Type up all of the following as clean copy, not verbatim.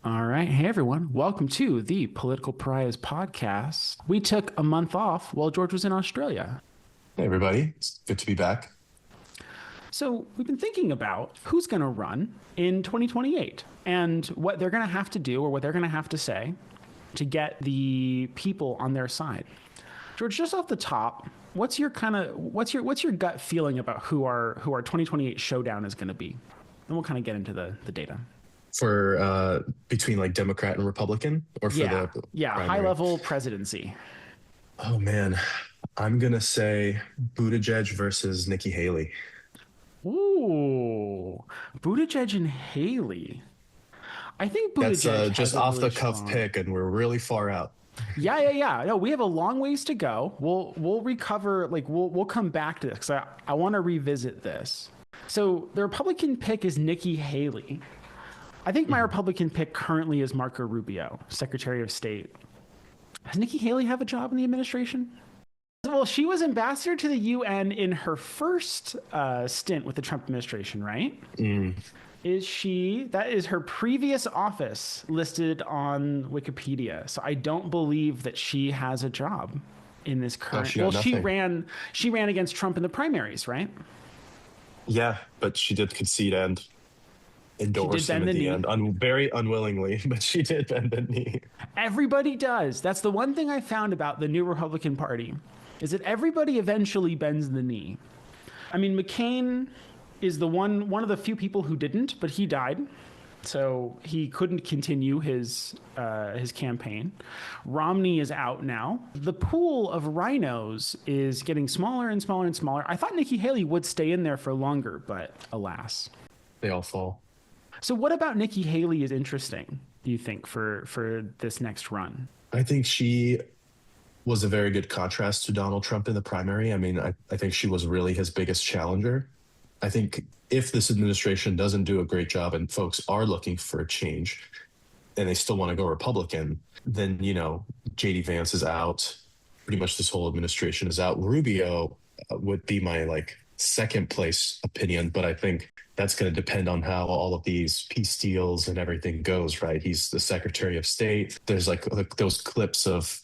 All right. Hey, everyone. Welcome to the Political Pariahs podcast. We took a month off while George was in Australia. Hey, everybody. It's good to be back. So we've been thinking about who's going to run in 2028 and what they're going to have to do or what they're going to have to say to get the people on their side. George, just off the top, what's your gut feeling about who our 2028 showdown is going to be? Then we'll kind of get into the data. For between like Democrat and Republican, or for the primary? High level presidency. Oh man, I'm gonna say Buttigieg versus Nikki Haley. Ooh, Buttigieg and Haley. I think Buttigieg That's just off really the cuff strong pick, and we're really far out. Yeah. No, we have a long ways to go. We'll recover. We'll come back to this because I want to revisit this. So the Republican pick is Nikki Haley. I think my Republican pick currently is Marco Rubio, Secretary of State. Does Nikki Haley have a job in the administration? Well, she was ambassador to the UN in her first stint with the Trump administration, right? Is she? That is her previous office listed on Wikipedia. So I don't believe that she has a job in this current. She ran against Trump in the primaries, right? Yeah, but she did concede and endorse him at the end, very unwillingly, but she did bend the knee. Everybody does. That's the one thing I found about the new Republican Party, is that everybody eventually bends the knee. I mean, McCain is the one of the few people who didn't, but he died, so he couldn't continue his campaign. Romney is out now. The pool of rhinos is getting smaller and smaller and smaller. I thought Nikki Haley would stay in there for longer, but alas, they all fall. So what about Nikki Haley is interesting, do you think, for this next run? I think she was a very good contrast to Donald Trump in the primary. I mean, I think she was really his biggest challenger. I think if this administration doesn't do a great job and folks are looking for a change and they still want to go Republican, then, JD Vance is out. Pretty much this whole administration is out. Rubio would be my second place opinion, but I think that's going to depend on how all of these peace deals and everything goes, right? He's the Secretary of State. There's those clips of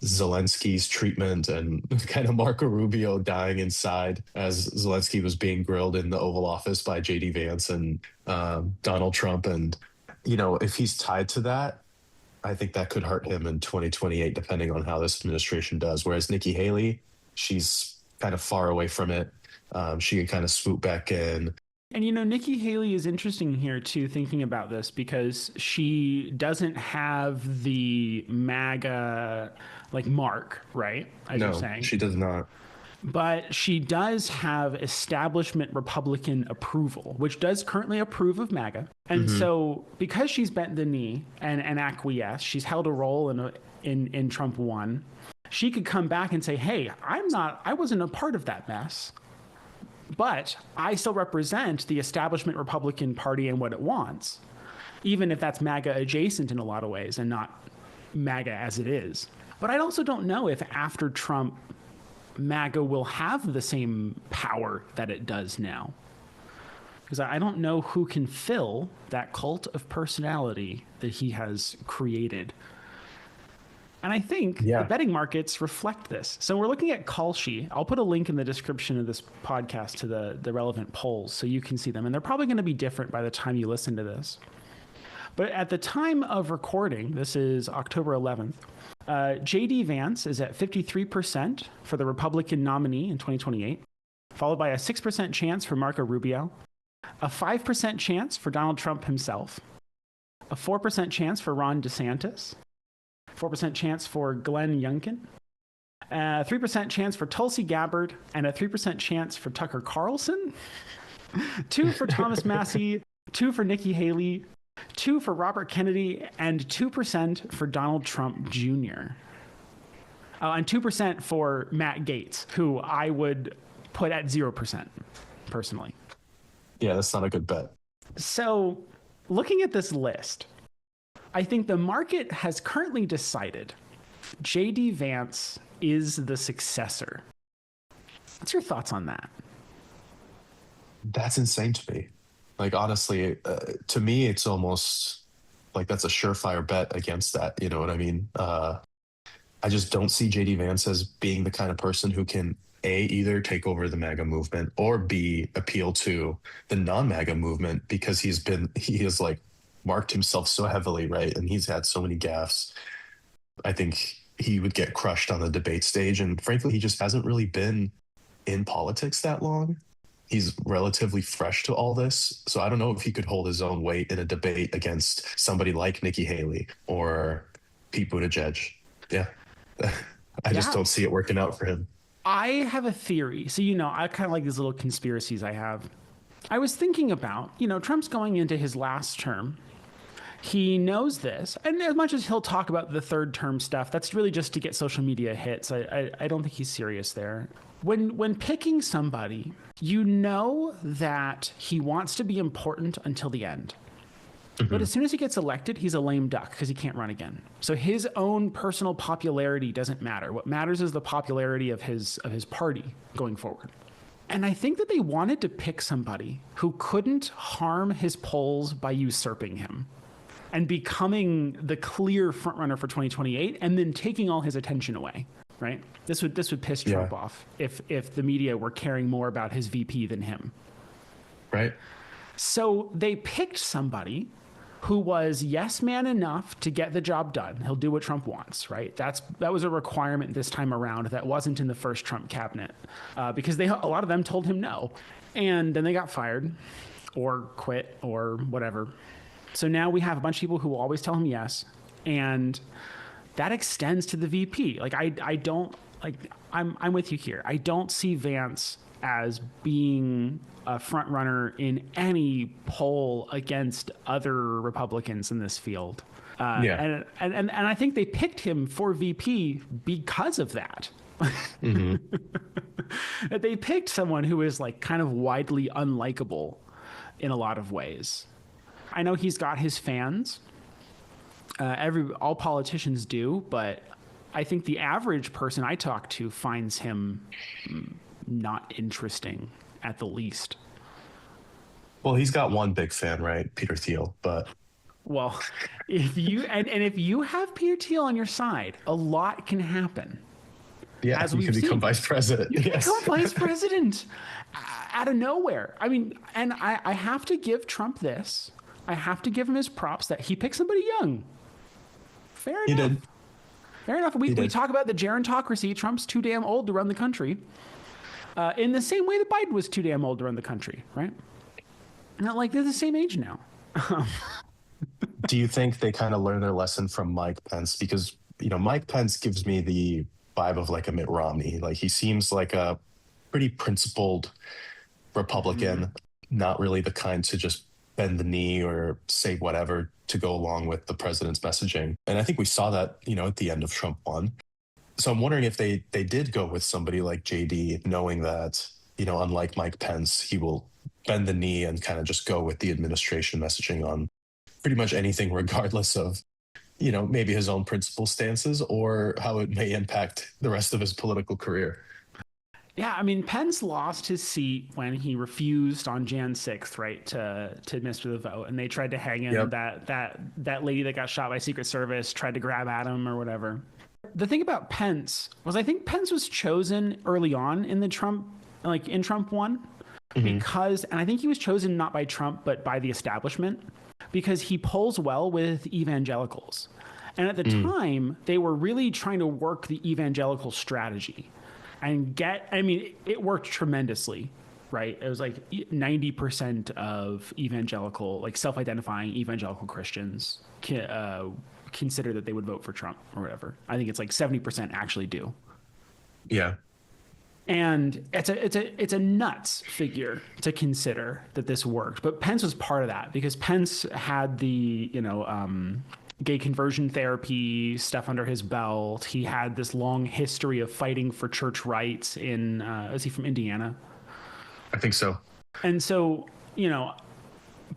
Zelensky's treatment and kind of Marco Rubio dying inside as Zelensky was being grilled in the Oval Office by JD Vance and Donald Trump. And, if he's tied to that, I think that could hurt him in 2028, depending on how this administration does. Whereas Nikki Haley, she's kind of far away from it. She can kind of swoop back in. And, Nikki Haley is interesting here, too, thinking about this, because she doesn't have the MAGA, mark, right? As you're saying. She does not. But she does have establishment Republican approval, which does currently approve of MAGA. And so because she's bent the knee and acquiesced, she's held a role in Trump 1, she could come back and say, hey, I wasn't a part of that mess. But I still represent the establishment Republican Party and what it wants, even if that's MAGA adjacent in a lot of ways and not MAGA as it is. But I also don't know if after Trump, MAGA will have the same power that it does now. Because I don't know who can fill that cult of personality that he has created. And I think the betting markets reflect this. So we're looking at Kalshi. I'll put a link in the description of this podcast to the relevant polls so you can see them. And they're probably going to be different by the time you listen to this. But at the time of recording, this is October 11th, JD Vance is at 53% for the Republican nominee in 2028, followed by a 6% chance for Marco Rubio, a 5% chance for Donald Trump himself, a 4% chance for Ron DeSantis, 4% chance for Glenn Youngkin, a 3% chance for Tulsi Gabbard, and a 3% chance for Tucker Carlson, 2 for Thomas Massie, 2 for Nikki Haley, 2 for Robert Kennedy, and 2% for Donald Trump Jr. And 2% for Matt Gaetz, who I would put at 0% personally. Yeah, that's not a good bet. So looking at this list, I think the market has currently decided JD Vance is the successor. What's your thoughts on that? That's insane to me. Like, honestly, to me, it's almost like that's a surefire bet against that. You know what I mean? I just don't see JD Vance as being the kind of person who can A, either take over the MAGA movement, or B, appeal to the non-MAGA movement, because he has like marked himself so heavily, right? And he's had so many gaffes. I think he would get crushed on the debate stage. And frankly, he just hasn't really been in politics that long. He's relatively fresh to all this. So I don't know if he could hold his own weight in a debate against somebody like Nikki Haley or Pete Buttigieg. Yeah. I just Yeah. don't see it working out for him. I have a theory. So, I kind of like these little conspiracies I have. I was thinking about, Trump's going into his last term. He knows this. And as much as he'll talk about the third term stuff, that's really just to get social media hits. I don't think he's serious there. When picking somebody, you know that he wants to be important until the end. But as soon as he gets elected, he's a lame duck because he can't run again. So his own personal popularity doesn't matter. What matters is the popularity of his party going forward. And I think that they wanted to pick somebody who couldn't harm his polls by usurping him and becoming the clear frontrunner for 2028 and then taking all his attention away, right? This would piss Trump off if the media were caring more about his VP than him. Right. So they picked somebody who was yes man enough to get the job done. He'll do what Trump wants, right? That was a requirement this time around that wasn't in the first Trump cabinet because a lot of them told him no. And then they got fired or quit or whatever. So now we have a bunch of people who will always tell him yes. And that extends to the VP. Like I'm with you here. I don't see Vance as being a front runner in any poll against other Republicans in this field. And I think they picked him for VP because of that. Mm-hmm. They picked someone who is like kind of widely unlikable in a lot of ways. I know he's got his fans. All politicians do, but I think the average person I talk to finds him not interesting at the least. Well, he's got one big fan, right? Peter Thiel, but well, if you have Peter Thiel on your side, a lot can happen. Yeah, you can become vice president. You can become vice president out of nowhere. I mean, and I have to give Trump this. I have to give him his props that he picked somebody young. Fair enough. He did. Fair enough. We talk about the gerontocracy. Trump's too damn old to run the country. In the same way that Biden was too damn old to run the country, right? Not like they're the same age now. Do you think they kind of learned their lesson from Mike Pence? Because, Mike Pence gives me the vibe of like a Mitt Romney. Like he seems like a pretty principled Republican, not really the kind to just bend the knee or say whatever to go along with the president's messaging. And I think we saw that, at the end of Trump 1. So I'm wondering if they did go with somebody like JD, knowing that, unlike Mike Pence, he will bend the knee and kind of just go with the administration messaging on pretty much anything, regardless of, maybe his own principal stances or how it may impact the rest of his political career. Yeah, I mean, Pence lost his seat when he refused on Jan 6th, right, to administer the vote, and they tried to hang him. Yep. That lady that got shot by Secret Service tried to grab at him or whatever. The thing about Pence was I think Pence was chosen early on in Trump 1 because, and I think he was chosen not by Trump, but by the establishment because he polls well with evangelicals. And at the time, they were really trying to work the evangelical strategy and it worked tremendously, right? It was like 90% of evangelical, like self-identifying evangelical Christians consider that they would vote for Trump or whatever. I think it's like 70% actually do. Yeah. And it's a nuts figure to consider that this worked. But Pence was part of that because Pence had the, gay conversion therapy stuff under his belt. He had this long history of fighting for church rights is he from Indiana? I think so. And so,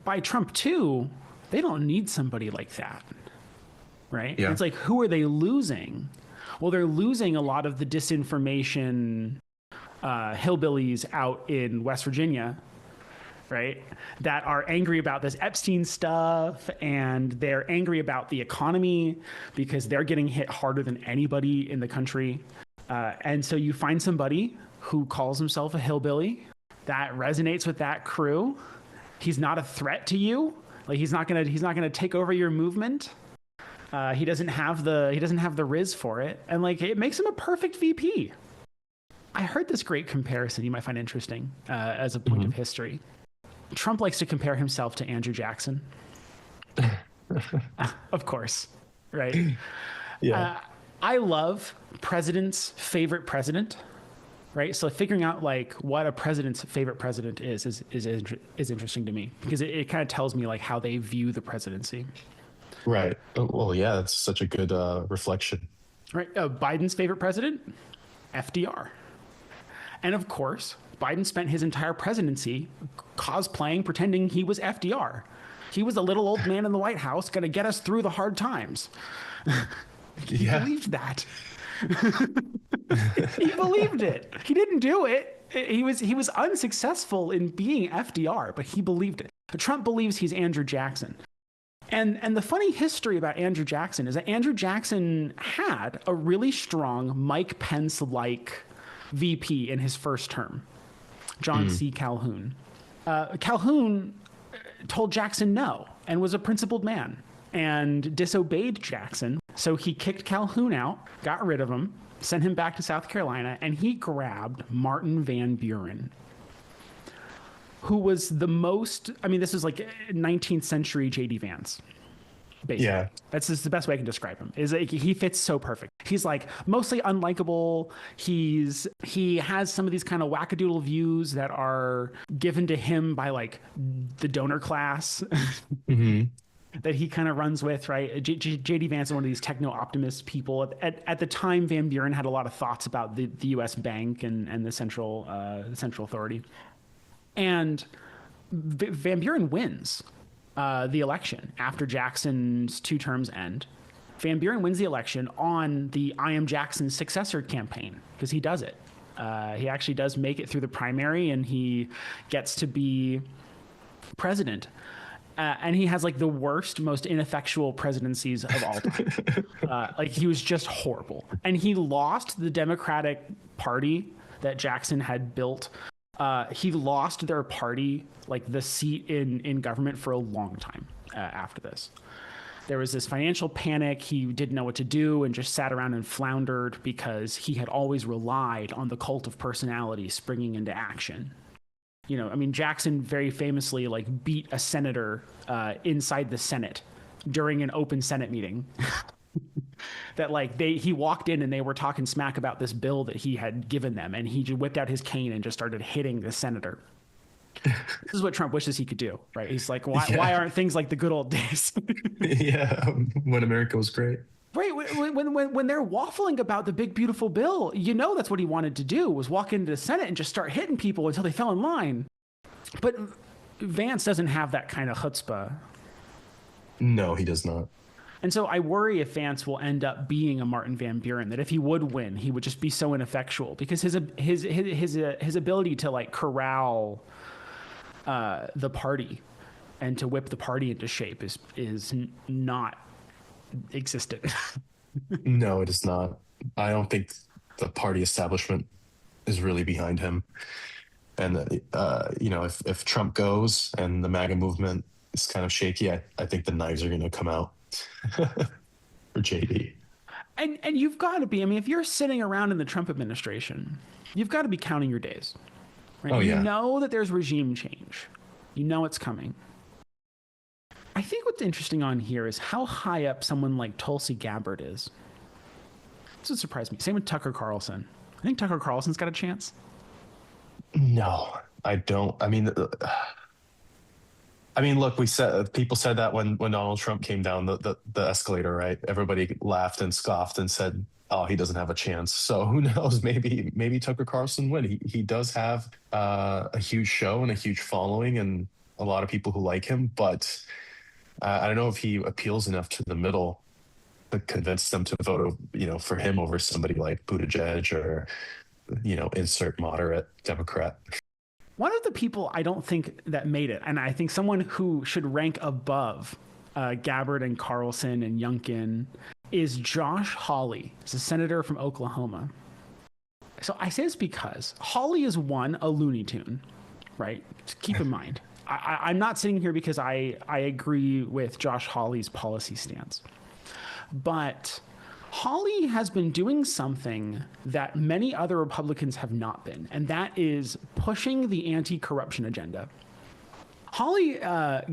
by Trump 2, they don't need somebody like that. Right? Yeah. It's like, who are they losing? Well, they're losing a lot of the disinformation hillbillies out in West Virginia right? That are angry about this Epstein stuff, and they're angry about the economy because they're getting hit harder than anybody in the country. And so you find somebody who calls himself a hillbilly that resonates with that crew. He's not a threat to you. Like he's not gonna take over your movement. He doesn't have the riz for it, and like it makes him a perfect VP. I heard this great comparison you might find interesting as a point of history. Trump likes to compare himself to Andrew Jackson. Of course, right? Yeah. I love president's favorite president, right? So figuring out like what a president's favorite president is interesting to me because it kind of tells me like how they view the presidency. Right. Well, yeah, that's such a good reflection. Right. Biden's favorite president, FDR. And of course, Biden spent his entire presidency cosplaying, pretending he was FDR. He was a little old man in the White House, going to get us through the hard times. He believed that. He believed it. He didn't do it. He was unsuccessful in being FDR, but he believed it. But Trump believes he's Andrew Jackson. And the funny history about Andrew Jackson is that Andrew Jackson had a really strong Mike Pence-like VP in his first term, John C. Calhoun. Calhoun told Jackson no and was a principled man and disobeyed Jackson. So he kicked Calhoun out, got rid of him, sent him back to South Carolina, and he grabbed Martin Van Buren, who was the most, I mean, this is like 19th century JD Vance. Basically. Yeah. That's just the best way I can describe him. Is like, he fits so perfect. He's like mostly unlikable. He has some of these kind of wackadoodle views that are given to him by like the donor class that he kind of runs with, right? JD Vance is one of these techno-optimist people. At the time, Van Buren had a lot of thoughts about the U.S. bank and the central authority. And Van Buren wins the election after Jackson's 2 terms end. Van Buren wins the election on the I Am Jackson's successor campaign because he does it. He actually does make it through the primary and he gets to be president. And he has like the worst, most ineffectual presidencies of all time. Like he was just horrible. And he lost the Democratic Party that Jackson had built. He lost their party, like the seat in government for a long time after this. There was this financial panic. He didn't know what to do and just sat around and floundered because he had always relied on the cult of personality springing into action. You know, I mean, Jackson very famously like beat a senator inside the Senate during an open Senate meeting. That like he walked in and they were talking smack about this bill that he had given them, and he just whipped out his cane and just started hitting the senator. This is what Trump wishes he could do, right? He's like, why aren't things like the good old days? Yeah, when America was great. Right, when they're waffling about the big beautiful bill, you know that's what he wanted to do, was walk into the Senate and just start hitting people until they fell in line. But Vance doesn't have that kind of chutzpah. No, he does not. And so I worry if Vance will end up being a Martin Van Buren, that if he would win, he would just be so ineffectual because his ability to like corral the party and to whip the party into shape is not existent. No, it is not. I don't think the party establishment is really behind him. And you know, if Trump goes and the MAGA movement is kind of shaky, I think the knives are going to come out. For JD. And you've got to be, I mean, if you're sitting around in the Trump administration, you've got to be counting your days. Right? Oh, yeah. You know that there's regime change. You know it's coming. I think what's interesting on here is how high up someone like Tulsi Gabbard is. This would surprise me. Same with Tucker Carlson. I think Tucker Carlson's got a chance. No, I don't. I mean, look, people said that when Donald Trump came down the escalator, right? Everybody laughed and scoffed and said, "Oh, he doesn't have a chance." So who knows? Maybe Tucker Carlson win. He does have a huge show and a huge following and a lot of people who like him, but I don't know if he appeals enough to the middle to convince them to vote, for him over somebody like Buttigieg or, insert moderate Democrat. One of the people I don't think that made it, and I think someone who should rank above Gabbard and Carlson and Youngkin, is Josh Hawley. He's a senator from Oklahoma. So I say this because Hawley is a Looney Tune, right? Just keep in mind. I'm not sitting here because I agree with Josh Hawley's policy stance. But Hawley has been doing something that many other Republicans have not been, and that is pushing the anti-corruption agenda. Hawley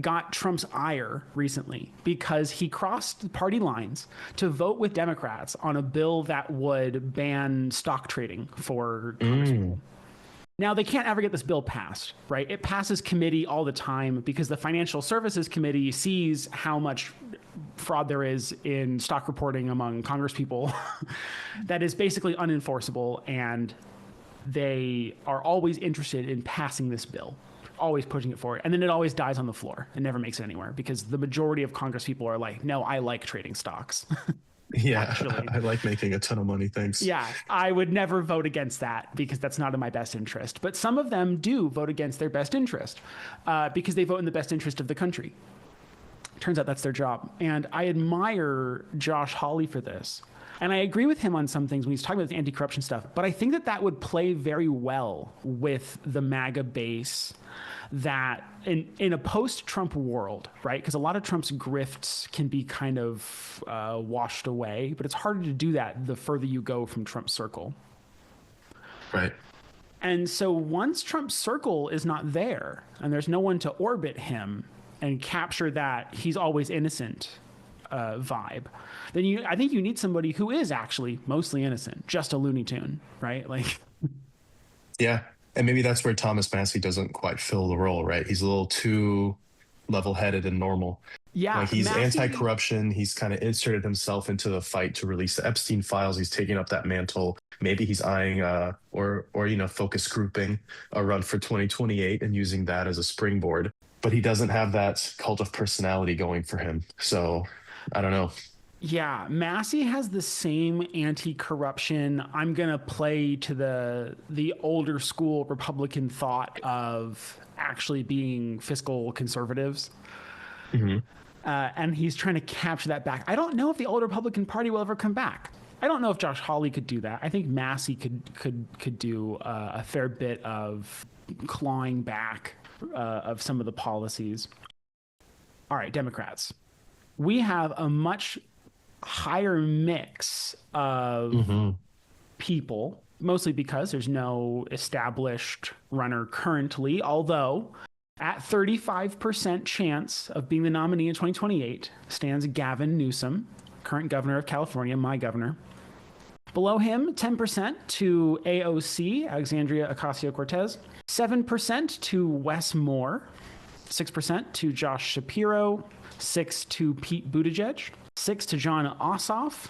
got Trump's ire recently because he crossed party lines to vote with Democrats on a bill that would ban stock trading for congresspeople. Now, they can't ever get this bill passed, right? It passes committee all the time because the Financial Services Committee sees how much fraud there is in stock reporting among congresspeople that is basically unenforceable, and they are always interested in passing this bill, always pushing it forward. And then it always dies on the floor. It never makes it anywhere because the majority of congresspeople are like, no, I like trading stocks. Yeah, actually. I like making a ton of money, thanks. Yeah, I would never vote against that because that's not in my best interest. But some of them do vote against their best interest because they vote in the best interest of the country. Turns out that's their job. And I admire Josh Hawley for this. And I agree with him on some things when he's talking about the anti-corruption stuff. But I think that that would play very well with the MAGA base, that in a post-Trump world, right? Because a lot of Trump's grifts can be kind of washed away, but it's harder to do that the further you go from Trump's circle. Right. And so once Trump's circle is not there and there's no one to orbit him and capture that he's always innocent vibe, then I think you need somebody who is actually mostly innocent, just a Looney Tune, right? Like, yeah. And maybe that's where Thomas Massie doesn't quite fill the role, right? He's a little too level-headed and normal. Yeah, like he's Massie, anti-corruption. He's kind of inserted himself into the fight to release the Epstein files. He's taking up that mantle. Maybe he's eyeing or focus grouping a run for 2028 and using that as a springboard. But he doesn't have that cult of personality going for him. So I don't know. Yeah, Massie has the same anti-corruption. I'm gonna play to the older school Republican thought of actually being fiscal conservatives, and he's trying to capture that back. I don't know if the old Republican Party will ever come back. I don't know if Josh Hawley could do that. I think Massie could do a fair bit of clawing back of some of the policies. All right, Democrats. We have a much higher mix of people, mostly because there's no established runner currently, although at 35% chance of being the nominee in 2028 stands Gavin Newsom, current governor of California, my governor. Below him, 10% to AOC, Alexandria Ocasio-Cortez, 7% to Wes Moore, 6% to Josh Shapiro, 6% to Pete Buttigieg, 6% to John Ossoff,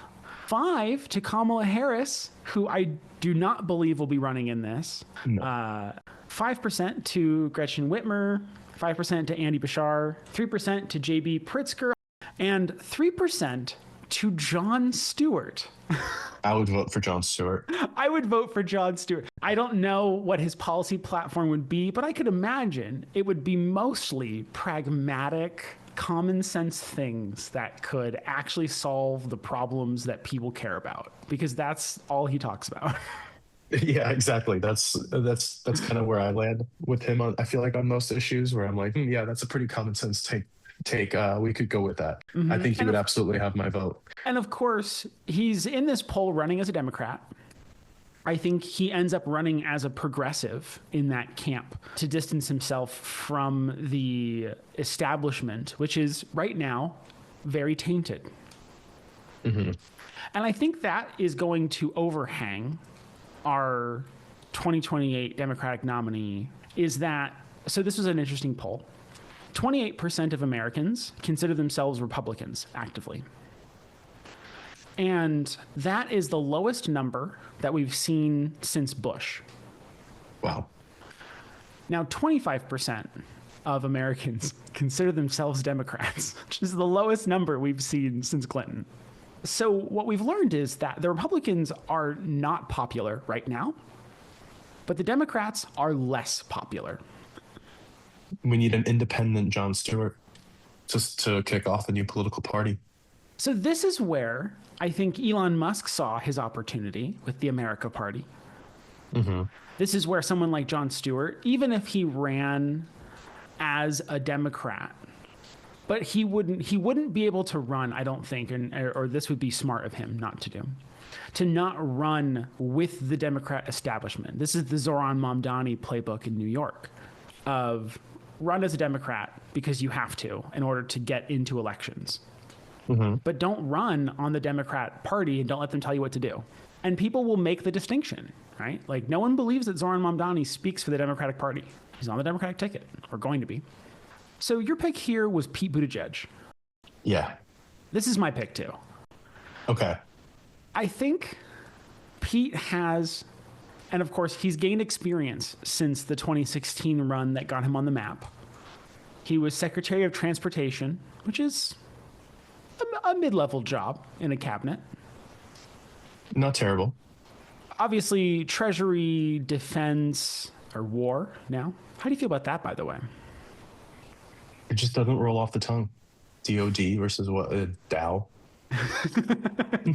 5% to Kamala Harris, who I do not believe will be running in this, no. 5% to Gretchen Whitmer, 5% to Andy Bashar, 3% to JB Pritzker, and 3% to Jon Stewart. I would vote for Jon Stewart. I would vote for Jon Stewart. I don't know what his policy platform would be, but I could imagine it would be mostly pragmatic, common sense things that could actually solve the problems that people care about, because that's all he talks about. Yeah, exactly. That's kind of where I land with him. I feel like on most issues where I'm like, yeah, that's a pretty common sense take. We could go with that. I think he would absolutely have my vote. And of course, he's in this poll running as a Democrat. I think he ends up running as a progressive in that camp to distance himself from the establishment, which is right now very tainted. And I think that is going to overhang our 2028 Democratic nominee. So this was an interesting poll. 28% of Americans consider themselves Republicans actively. And that is the lowest number that we've seen since Bush. Wow. Now, 25% of Americans consider themselves Democrats, which is the lowest number we've seen since Clinton. So what we've learned is that the Republicans are not popular right now, But the Democrats are less popular. We need an independent Jon Stewart just to kick off a new political party. So this is where I think Elon Musk saw his opportunity with the America Party. This is where someone like Jon Stewart, even if he ran as a Democrat, but he wouldn't be able to run, I don't think, or this would be smart of him not to do, to not run with the Democrat establishment. This is the Zoran Mamdani playbook in New York of run as a Democrat because you have to in order to get into elections. But don't run on the Democrat Party and don't let them tell you what to do. And people will make the distinction, right? Like, no one believes that Zoran Mamdani speaks for the Democratic Party. He's on the Democratic ticket, or going to be. So your pick here was Pete Buttigieg. Yeah. This is my pick too. Okay. I think Pete has, and of course, he's gained experience since the 2016 run that got him on the map. He was Secretary of Transportation, which is a mid-level job in a cabinet. Not terrible. Obviously, Treasury, Defense, or War now. How do you feel about that, by the way? It just doesn't roll off the tongue. DOD versus what? Dow?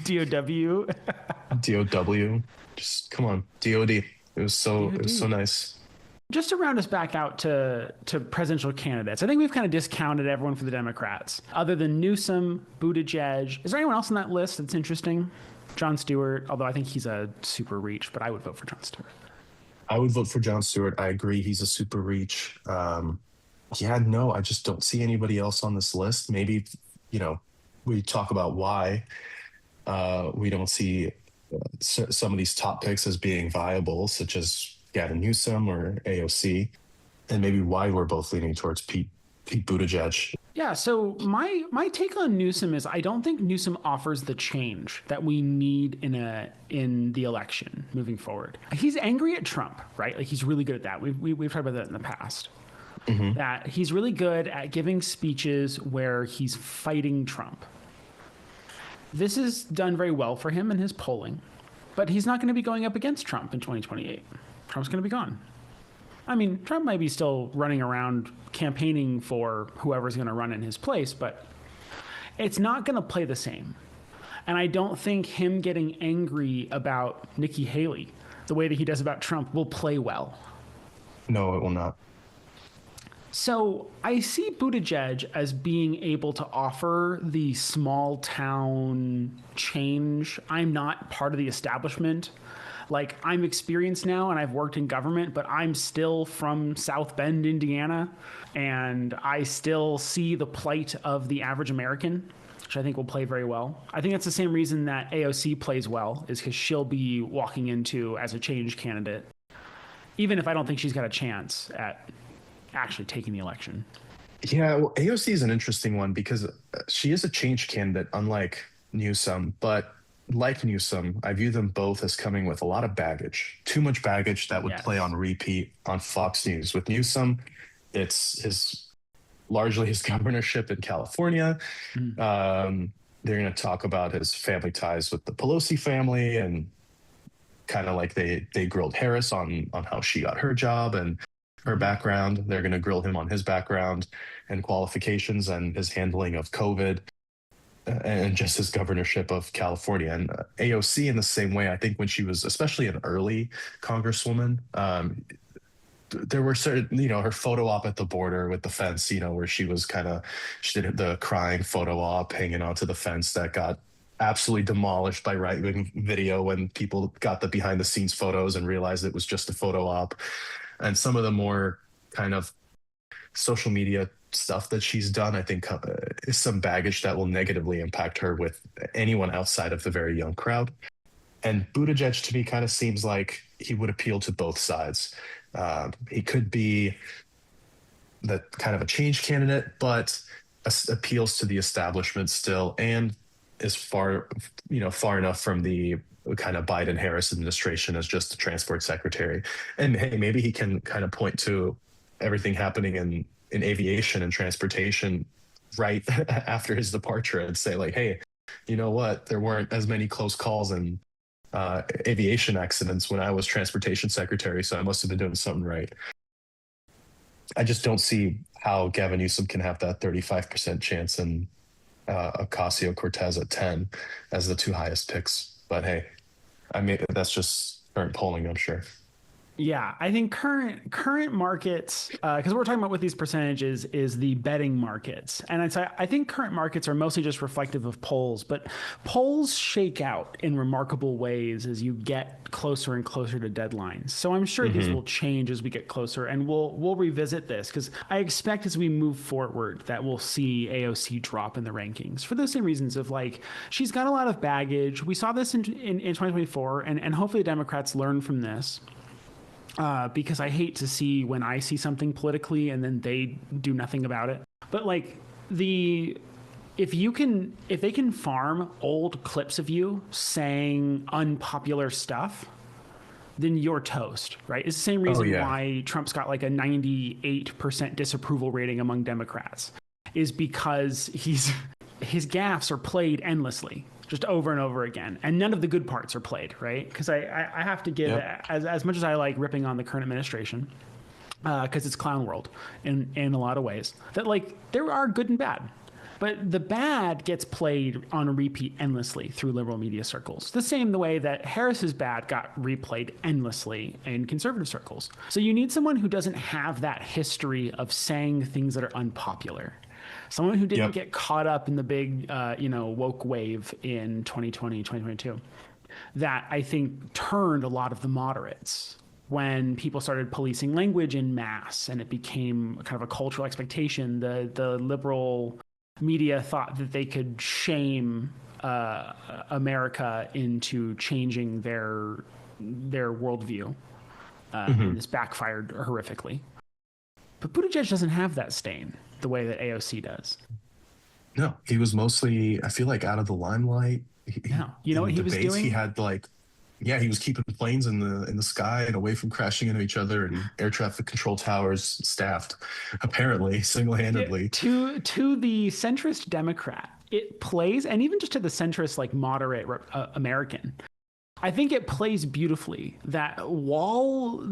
DOW? DOW? Just come on. DOD. It was so nice. Just to round us back out to presidential candidates, I think we've kind of discounted everyone for the Democrats. Other than Newsom, Buttigieg, is there anyone else on that list that's interesting? Jon Stewart, although I think he's a super reach, but I would vote for Jon Stewart. I would vote for Jon Stewart. I agree. He's a super reach. I just don't see anybody else on this list. Maybe, we talk about why we don't see some of these top picks as being viable, such as Gavin Newsom or AOC, and maybe why we're both leaning towards Pete Buttigieg. Yeah, so my take on Newsom is I don't think Newsom offers the change that we need in the election moving forward. He's angry at Trump, right? Like, he's really good at that. We've talked about that in the past. That he's really good at giving speeches where he's fighting Trump. This is done very well for him in his polling, but he's not going to be going up against Trump in 2028. Trump's going to be gone. I mean, Trump might be still running around campaigning for whoever's going to run in his place, but it's not going to play the same. And I don't think him getting angry about Nikki Haley the way that he does about Trump will play well. No, it will not. So I see Buttigieg as being able to offer the small town change. I'm not part of the establishment. Like, I'm experienced now and I've worked in government, but I'm still from South Bend, Indiana, and I still see the plight of the average American, which I think will play very well. I think that's the same reason that AOC plays well, is because she'll be walking into as a change candidate, even if I don't think she's got a chance at actually taking the election. Yeah, well, AOC is an interesting one because she is a change candidate, unlike Newsom, but like Newsom, I view them both as coming with a lot of baggage, too much baggage that would play on repeat on Fox News. With Newsom, it's largely his governorship in California. They're going to talk about his family ties with the Pelosi family, and kind of like they grilled Harris on how she got her job and her background. They're going to grill him on his background and qualifications and his handling of COVID. And just his governorship of California. And AOC in the same way, I think when she was, especially an early congresswoman, there were certain, her photo op at the border with the fence, where she did the crying photo op hanging onto the fence that got absolutely demolished by right-wing video when people got the behind the scenes photos and realized it was just a photo op. And some of the more kind of social media stuff that she's done, I think, is some baggage that will negatively impact her with anyone outside of the very young crowd. And Buttigieg, to me, kind of seems like he would appeal to both sides. He could be the kind of a change candidate, but appeals to the establishment still, and is far enough from the kind of Biden-Harris administration as just the transport secretary. And hey, maybe he can kind of point to everything happening in aviation and transportation right after his departure and say, like, hey, you know what? There weren't as many close calls in aviation accidents when I was transportation secretary, so I must have been doing something right. I just don't see how Gavin Newsom can have that 35% chance and Ocasio-Cortez at 10 as the two highest picks. But hey, I mean that's just current polling, I'm sure. Yeah, I think current markets, because what we're talking about with these percentages is the betting markets, and I think current markets are mostly just reflective of polls, but polls shake out in remarkable ways as you get closer and closer to deadlines. So I'm sure these will change as we get closer, and we'll revisit this because I expect as we move forward that we'll see AOC drop in the rankings for the same reasons of like she's got a lot of baggage. We saw this in 2024, and hopefully the Democrats learn from this. Because I hate to see when I see something politically and then they do nothing about it. But like if they can farm old clips of you saying unpopular stuff, then you're toast, right? It's the same reason why Trump's got like a 98% disapproval rating among Democrats, is because his gaffes are played endlessly, just over and over again, and none of the good parts are played, right? Because I have to give as much as I like ripping on the current administration, because it's clown world in a lot of ways, that like there are good and bad, but the bad gets played on a repeat endlessly through liberal media circles, the same the way that Harris's bad got replayed endlessly in conservative circles. So you need someone who doesn't have that history of saying things that are unpopular. Someone who didn't get caught up in the big, woke wave in 2020, 2022, that I think turned a lot of the moderates when people started policing language in mass and it became kind of a cultural expectation. The liberal media thought that they could shame America into changing their worldview. And this backfired horrifically. But Buttigieg doesn't have that stain the way that AOC does. No, he was mostly, I feel like, out of the limelight. No, you know what he was doing? He had he was keeping planes in the sky and away from crashing into each other, and air traffic control towers staffed, apparently single-handedly. To the centrist Democrat, it plays, and even just to the centrist, like moderate American, I think it plays beautifully that while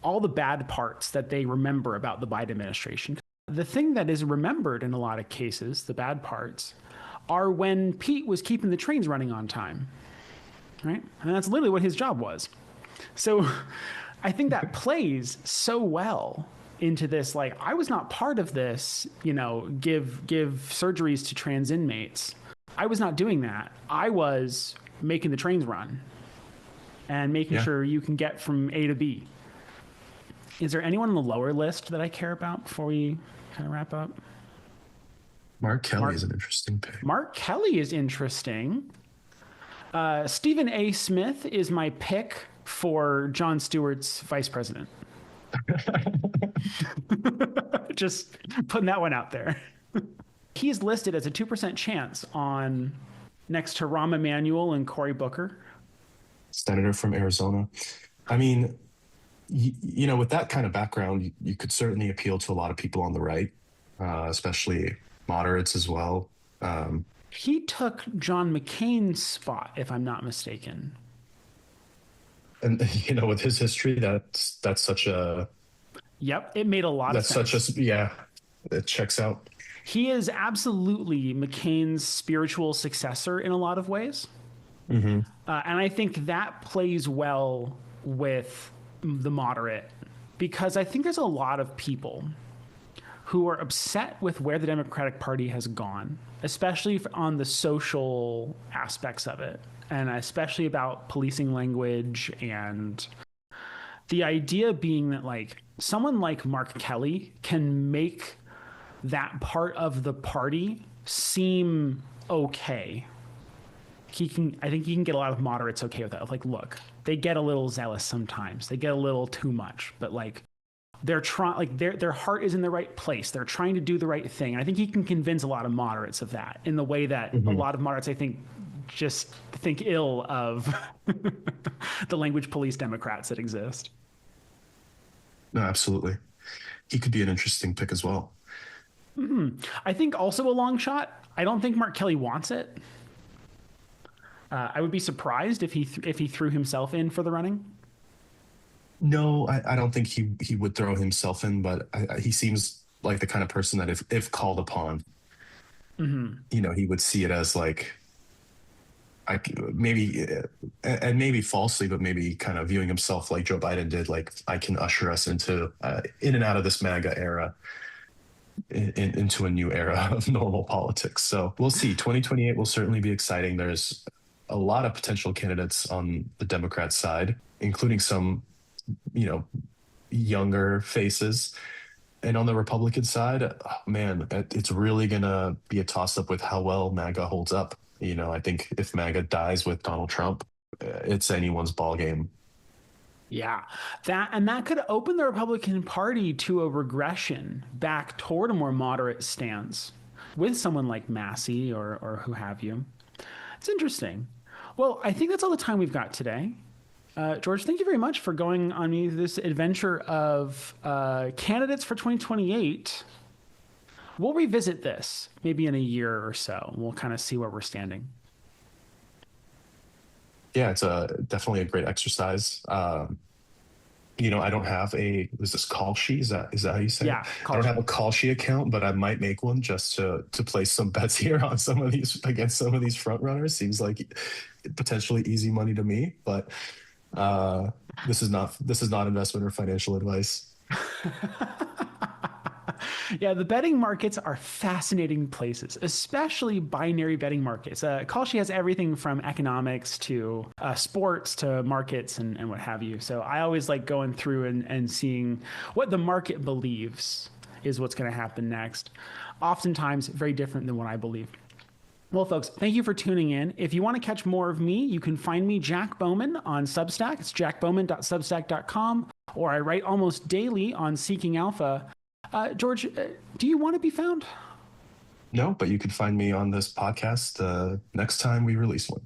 all the bad parts that they remember about the Biden administration, the thing that is remembered in a lot of cases, the bad parts, are when Pete was keeping the trains running on time, right? And that's literally what his job was. So I think that plays so well into this, like, I was not part of this, give surgeries to trans inmates. I was not doing that. I was making the trains run and making sure you can get from A to B. Is there anyone on the lower list that I care about before we kind of wrap up? Mark Kelly is an interesting pick. Mark Kelly is interesting. Stephen A. Smith is my pick for Jon Stewart's vice president. Just putting that one out there. He's listed as a 2% chance on next to Rahm Emanuel and Cory Booker. Senator from Arizona. I mean, with that kind of background, you could certainly appeal to a lot of people on the right, especially moderates as well. He took John McCain's spot, if I'm not mistaken. And with his history, that's such a. Yep, it made a lot of sense. That's such a it checks out. He is absolutely McCain's spiritual successor in a lot of ways, and I think that plays well with the moderate, because I think there's a lot of people who are upset with where the Democratic Party has gone, especially on the social aspects of it, and especially about policing language, and the idea being that like someone like Mark Kelly can make that part of the party seem okay. I think he can get a lot of moderates okay with that. Like, look, they get a little zealous sometimes. They get a little too much, but like they're trying, like their heart is in the right place. They're trying to do the right thing. And I think he can convince a lot of moderates of that in the way that a lot of moderates, I think, just think ill of the language police Democrats that exist. No, absolutely. He could be an interesting pick as well. I think also a long shot. I don't think Mark Kelly wants it. I would be surprised if he threw himself in for the running. No, I don't think he would throw himself in, but he seems like the kind of person that if called upon, he would see it as like maybe and maybe falsely, but maybe kind of viewing himself like Joe Biden did, like I can usher us into in and out of this MAGA era, into a new era of normal politics. So we'll see. 2028 will certainly be exciting. There's a lot of potential candidates on the Democrat side, including some, you know, younger faces. And on the Republican side, man, it's really going to be a toss up with how well MAGA holds up. I think if MAGA dies with Donald Trump, it's anyone's ball game. Yeah, that could open the Republican Party to a regression back toward a more moderate stance with someone like Massey or who have you. It's interesting. Well, I think that's all the time we've got today. George, thank you very much for going on me this adventure of candidates for 2028. We'll revisit this maybe in a year or so. We'll kind of see where we're standing. Yeah, it's definitely a great exercise. I don't have is this call sheet? Is that how you say Yeah, it? I don't have a call sheet account, but I might make one just to place some bets here on some of these against some of these front runners. Seems like potentially easy money to me, but this is not investment or financial advice. Yeah, the betting markets are fascinating places, especially binary betting markets. Kalshi has everything from economics to sports to markets and what have you. So I always like going through and seeing what the market believes is what's going to happen next. Oftentimes very different than what I believe. Well, folks, thank you for tuning in. If you want to catch more of me, you can find me, Jack Bowman, on Substack. It's jackbowman.substack.com, or I write almost daily on Seeking Alpha. George, do you want to be found? No, but you could find me on this podcast next time we release one.